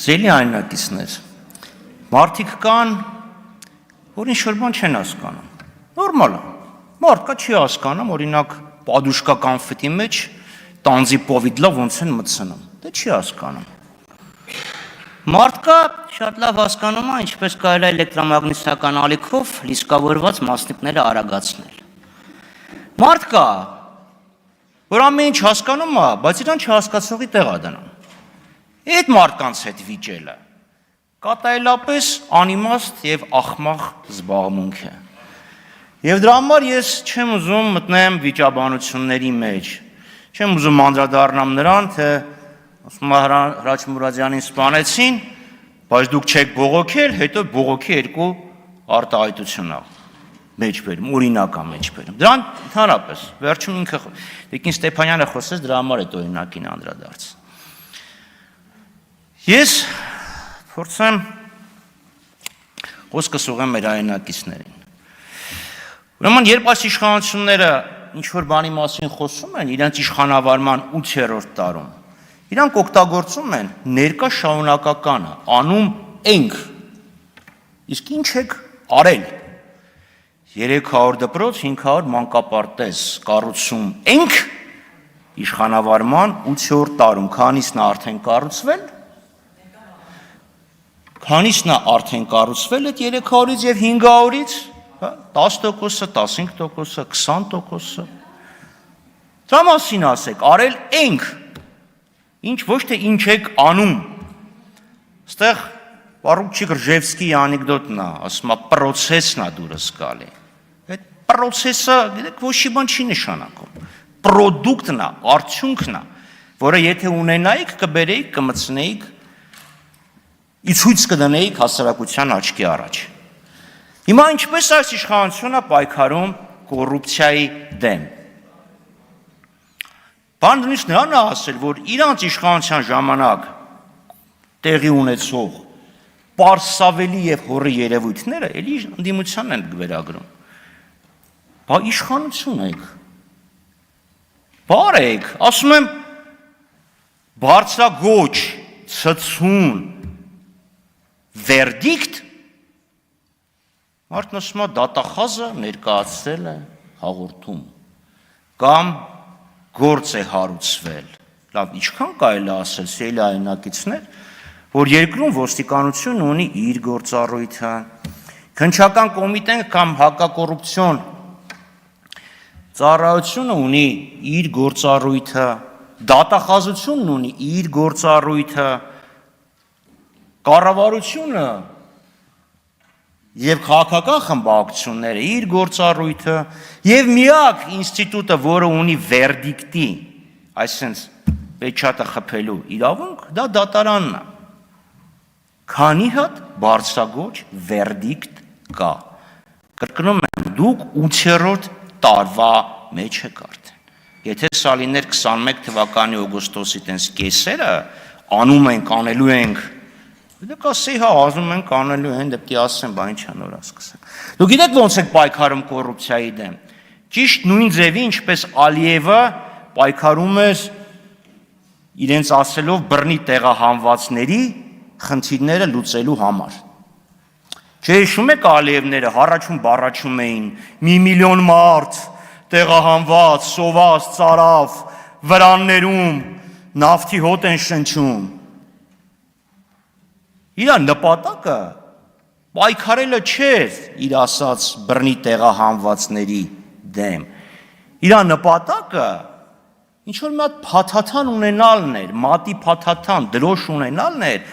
Զելի այնակիցներ, մարդիկ կան, որ ինչ-որ բան չեն հասկանում, նորմալ է, մարդ կա չի հասկանում, օրինակ պադուշկա կանֆետի մեջ տանձի պովիդլա ոնց են մտցնում, դե չի հասկանում, մարդ կա շատ լավ հասկանում է, ինչպես կարելի է էլեկտրամագնիսական ալիքով լիսկավորված մասնիկները արագացնել, մարդ կա, որ ամեն ինչ հասկանում է, բայց իրան չհասկացողի տեղ է դնում, այդ մարդկանց հետ վիճելը կատարելապես անիմաստ և ախմախ զբաղմունք է։ Եվ դրա համար ես չեմ ուզում մտնեմ վիճաբանությունների մեջ, չեմ ուզում անդրադառնամ նրան, թե Հրաչ Մուրադյանին սպանեցին, բայց դուք չեք բողոքել, հետո բողոքի երկու արտահայտություն ա մեջ բերում, օրինակ ա մեջ բերում։ Դրան ընդհանրապես, վերջում ինքը Տիկին Ստեփանյանը խոսեց, դրա համար այդ օրինակին անդրադարձ։ Ես փորձեմ խոսքս ուղղեմ մեր այնակիցներին։ Ուրեմն երբ այս իշխանությունները ինչ-որ բանի մասին խոսում են, իրենց իշխանավարման 8-րդ տարում, իրանք օգտագործում են ներկա շարունակականը, անում ենք, իսկ ինչ եք արել, 300 դպրոց, 500 մանկապարտեզ, կառուցում ենք իշխանավարման 8-րդ տարում, քանիսն է արդեն կառուցվել, քանիսն է արդեն կառուցվել այդ 300-ից և 500-ից, 10%-ը, 15%-ը, 20%-ը, դրա մասին ասեք, արել ենք, ինչ ոչ թե ինչ եք անում, ստեղ Պարուչիկ Ռժևսկիի անեկդոտն է, ասում է, պրոցեսն է դուրս գալի, այդ պրոցեսը, գիտեք, ոչ մի բան չի նշանակում, պրոդուկտն է, արդյունքն է, որը եթե ունենայիք, կբերեիք, կմտցնեիք, իցույց կդնեիք հասարակության աչքի առաջ։ Հիմա ինչպես այս իշխանությունը պայքարում կոռուպցիայի դեմ։ Բանջնից նրան է ասել, որ իրանց իշխանության ժամանակ տեղի ունեցող պարսավելի և հորի երևույթները էլի ընդդիմության են վերագրում։ Բա իշխանություն եք։ Բար եք, ասում եմ, բարձրագոչ, ցցուն, վերդիկտ, մարդն ասում է դատախազը ներկայացրել է հաղորդում, կամ գործ է հարուցվել, լավ, ինչքան կարելի է ասել, սիրելի այնակիցներ, որ երկրում ոստիկանություն ունի իր գործառույթը, քննչական կոմիտեն կամ հակակոռուպցիոն ծառայությունը ունի իր գործառույթը, դատախազությունն ունի իր գործառույթը, կառավարությունը և քաղաքական խմբակցությունները իր գործառույթը և միակ ինստիտուտը, որը ունի վերդիկտի, այսինքն պեչատը խփելու իրավունք, դա դատարանն է։ Քանի հատ բարձրագոչ վերդիկտ կա։ Կրկնում եմ, դուք 8-րդ տարվա մեջ եք արդեն։ Եթե սա լիներ 21 թվականի օգոստոսի տենց կեսերը, անում ենք, անելու ենք, դե կասեի, հա, ասում ենք, անելու են, դեպքի ասեմ, բա ինչ նոր ասկսեմ։ Դու գիտեք ոնց եք պայքարում կոռուպցիայի դեմ։ Ճիշտ նույն ձևի, ինչպես Ալիևը պայքարում էր իրենց ասելով բռնի տեղահանվածների խնդիրները լուծելու համար։ Չհիշում եք Ալիևները հառաչում բառաչում էին, 1 միլիոն մարդ տեղահանված, սոված, ծարավ, վրաններում, նավթի հոտ են շնչում։ Իրա նպատակը պայքարելը չէր իր ասած բռնի տեղահանվածների դեմ։ Իրա նպատակը ինչ-որ մի հատ փաթաթան ունենալն էր, մատի փաթաթան, դրոշ ունենալն էր,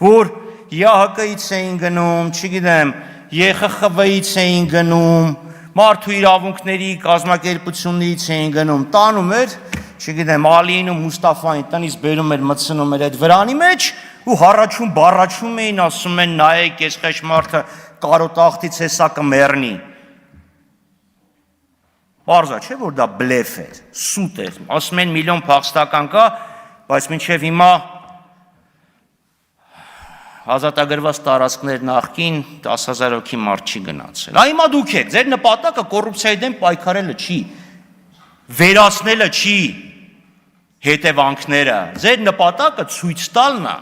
որ ՀՀԿ-ից էին գնում, չգիտեմ, ԵԽԽՎ-ից էին գնում, մարդու իրավունքների կազմակերպություններից էին գնում, տանում էր, չգիտեմ, Ալիին ու Մուստաֆային տնից բերում էր, մտցնում էր այդ վրանի մեջ ու հառաչում բառաչում էին, ասում են, նայեք, ես խեշ մարդը կարոտախտից հեսա կմեռնի։ Պարզա չէ, որ դա բլեֆ էր, սուտ էր, ասում են միլիոն փախստական կա, բայց մինչև հիմա ազատագրված տարածքներ նախկին 10,000 հոգի մարդ չի գնացել։ Հիմա դուք եք, ձեր նպատակը կոռուպցիայի դեմ պայքարելը չի, վերացնելը չի հետևանքները, ձեր նպատակը ցույց տալն է,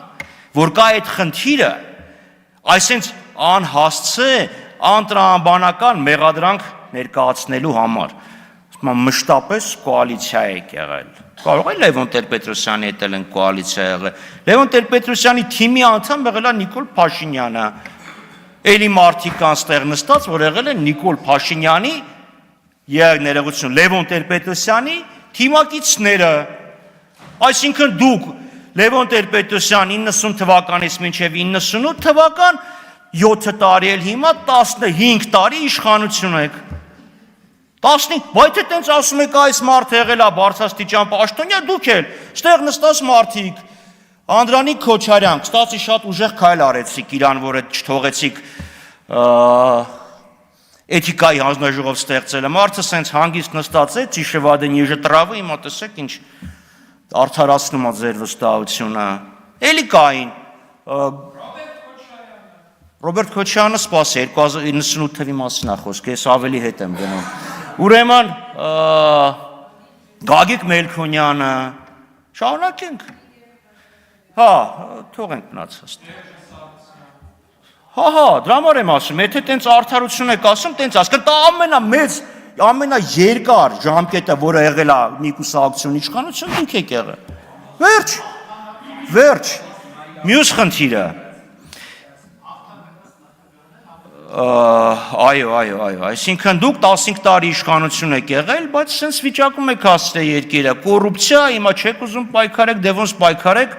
որ կա այդ խնդիրը, այսինքն անհասցե, անտրամաբանական մեղադրանք ներկայացնելու համար, մշտապես կոալիցիա է եղել։ Կարող է Լևոն Տեր-Պետրոսյանի հետ են կոալիցիա եղել։ Լևոն Տեր-Պետրոսյանի թիմի անդամ եղել է Նիկոլ Փաշինյանը։ Էլի մարդիկ կան ստեղ նստած, որ եղել են Նիկոլ Փաշինյանի ներողություն Լևոն Տեր-Պետրոսյանի թիմակիցները։ Այսինքն դուք Լևոն Տեր-Պետրոսյան 90 թվականից մինչև 98 թվական 7 տարի էլ հիմա 15 տարի իշխանություն եք։ 15, բայց այդտենց ասում եք այս մարդը եղել է բարձրաստիճան պաշտոնյա, դուք էլ ստեղ նստած մարդիկ, Անդրանիկ Քոչարյան, կստացի շատ ուժեղ քայլ արեցիք իրան, որ այդ չթողեցիք էթիկայի հանձնաժողով ստեղծելը, մարդը սենց հանգիստ նստած է, ծիշևադը նիժը տրավը, հիմա տեսեք ինչ արդարացնում է ձեր վստահությունը, էլի կային, Ռոբերտ Քոչյանը սպասի, 2098 թվի մասին է խոսքը, ես ավելի հետ եմ գնում, ուրեմն Գագիկ Մելքոնյանը, շարունակենք, հա, թողենք մնացած, հա, դրա համար եմ ասում, եթե տենց արդարություն եք ասում, տենց ասկն, դա ամենամեծ, ամենաերկար ժամկետը, որը եղել է մի կուսակցություն իշխանություն, դուք եք եղել, վերջ, մյուս խնդիրը, այո, այսինքն դուք 15 տարի իշխանություն եք եղել, բայց սենց վիճակում եք հասցրել երկիրը, կոռուպցիա, հիմա չեք ուզում պայքարեք, դե ոնց պայքարեք,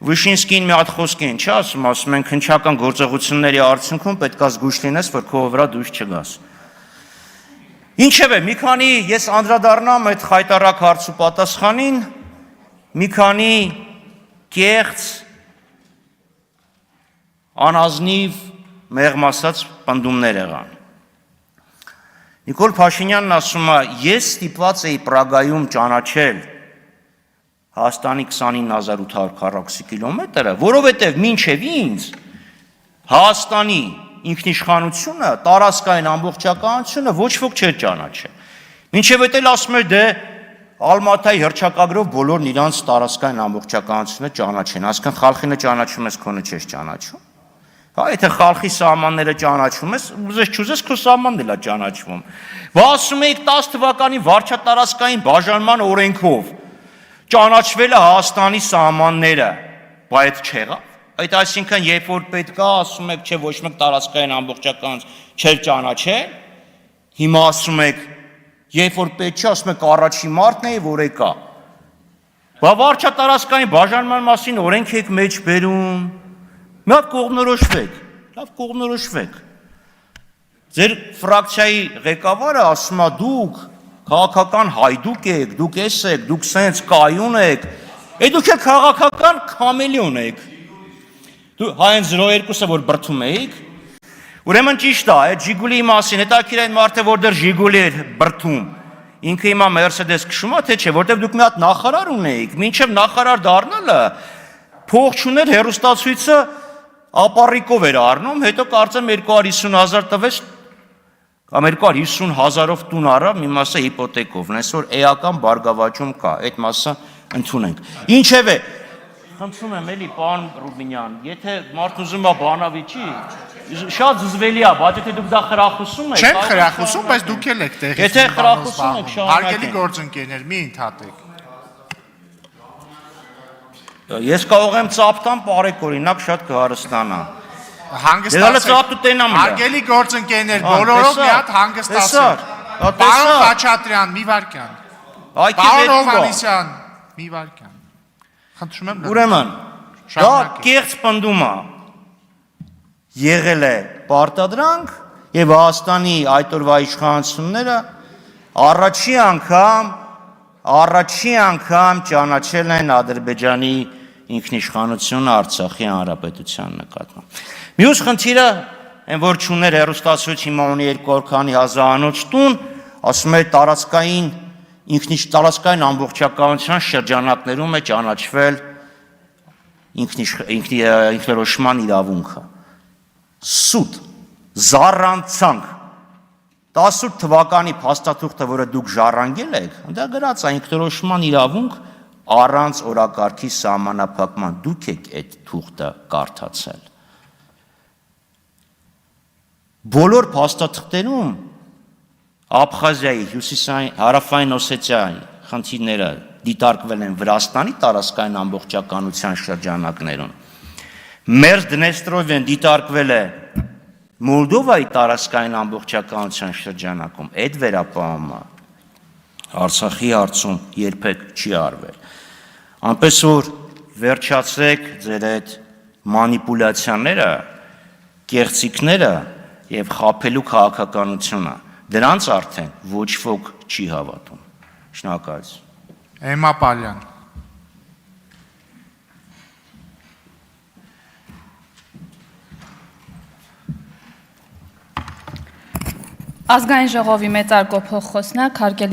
Վիշինսկին մի հատ խոսք են, չէ, ասում են քննչական գործողությունների արդյունքում պետք է զգույշ լինես, որ քո վրա դուրս չգաս։ Ինչևէ, մի քանի ես անդրադառնամ այդ խայտառակ հարցու պատասխանին, մի քանի կեղծ, անազնիվ, մեղմ ասած պնդումներ եղան։ Նիկոլ Փաշինյանն ասում է, ես ստիպված էի Պրագայում ճանաչել Հայաստանի 29840 կիլոմետրը, որովհետև մինչև ինձ Հայաստանի ինքնիշխանությունը, տարածքային ամբողջականությունը ոչ ոք չէր ճանաչել։ Մինչև էդ էլ ասում էր դե Ալմատայի հռչակագրով բոլորն իրանց տարածքային ամբողջականությունը ճանաչեն, այսինքն խալխինը ճանաչում ես, քոնը չես ճանաչում։ Հա, եթե խալխի սահմանները ճանաչում ես, ուզես չուզես քո սահմանն էլ է ճանաչվում։ Բա ասում էիք 10 թվականի վարչատարածքային բաժանման օրենքով ճանաչվել է Հայաստանի սահմանները, բայց այդ չեղավ։ Այդ այսինքն երբ որ պետք է, ասում եք, չէ, ոչ մեկ տարածքային ամբողջականություն չէր ճանաչել, հիմա ասում եք, երբ որ պետք չէ, ասում եք առաջին մարտն է, որ եկա։ Բա վարչատարածքային բաժանման մասին օրենք եք մեջ բերում։ Մի հատ կողմնորոշվեք, լավ կողմնորոշվեք։ Ձեր ֆրակցիայի ղեկավարը ասում է դուք քաղաքական հայդուկ եք, դուք էս եք, դուք սենց կայուն եք, դուք եք քաղաքական քամելիոն եք։ Դու հայն 02-ը որ բրթում էիք, ուրեմն ճիշտ է, այդ Ժիգուլիի մասին, հետաքրքիր այն մարդը, որ դեռ Ժիգուլի էր բրթում, ինքը հիմա Մերսեդես քշում է, թե չէ, որտեվ դուք մի հատ նախարար ունեիք, մինչև նախարար դառնալը փող չուներ հեռուստացույցը ապառիկով էր առնում, հետո կարծեմ 250,000 տվեց կամ 250,000-ով տուն առավ, մի մասը հիպոթեկով, այսօր էական բարգավաճում կա, այդ մասը ընդունենք։ Ինչևէ, խնդրում եմ էլի, պարոն Ռուբինյան, եթե մարդ ուզում է բանավիճի, շատ զզվելի է, բայց եթե դուք դա խրախուսում եք, չեմ խրախուսում, բայց դուք էլ եք տեղից։ Եթե խրախուսում եք, շարունակեք։ Հարգելի գործընկերներ, մի ընդհատեք։ Ես կարող եմ ծապտան պարեք օրինակ շատ կհարստանա։ Հանգստացեք։ Հարգելի գործընկերներ, բոլորով մի հատ հանգստացեք։ Պարոն Խաչատրյան, մի վարքյան։ Պարոն Հովհաննիսյան, մի վարքյան։ Խնդրում եմ։ Ուրեմն, դա կեղծ պնդում է։ Եղել է պարտադրանք եւ Հայաստանի այդ օրվա իշխանությունները առաջի անգամ ճանաչել են Ադրբեջանի ինքնիշխանությունը Արցախի հանրապետության նկատմամբ։ Մյուս խնդիրը, այն որ չուներ հեռուստացույց, հիմա ունի 200 քանի հազարանոց տուն, ասում է տարածքային ամբողջականության շրջանակներում է ճանաչվել ինքնորոշման իրավունքը։ Սուտ, զառանցանք, 18 թվականի փաստաթուղթը, որը դուք ժառանգել եք, դա գրած է ինքնորոշման իրավունք առանց օրակարգի սահմանափակման, դուք եք այդ թուղթը կարդացել։ Բոլոր փաստաթղթերում Աբխազիայի, Հյուսիսային, Հարավային Օսետիայի խնդիրները դիտարկվել են Վրաստանի տարածքային ամբողջականության շրջանակներում։ Մեր Դնեստրովեն դիտարկվել է Մոլդովայի տարածքային ամբողջականության շրջանակում, այդ վերապահումը Արցախի հարցում երբեք չի արվել։ Այնպես որ վերջացրեք ձեր այդ մանիպուլյացիաները, կեղծիքները եւ խաբելու քաղաքականությունը, դրանց արդեն ոչ ոք չի հավատում։ Շնորհակալություն։ Էմմա Պալյան։ Ազգային ժողովի մեծարգո փոխխոսնակ, հարգելի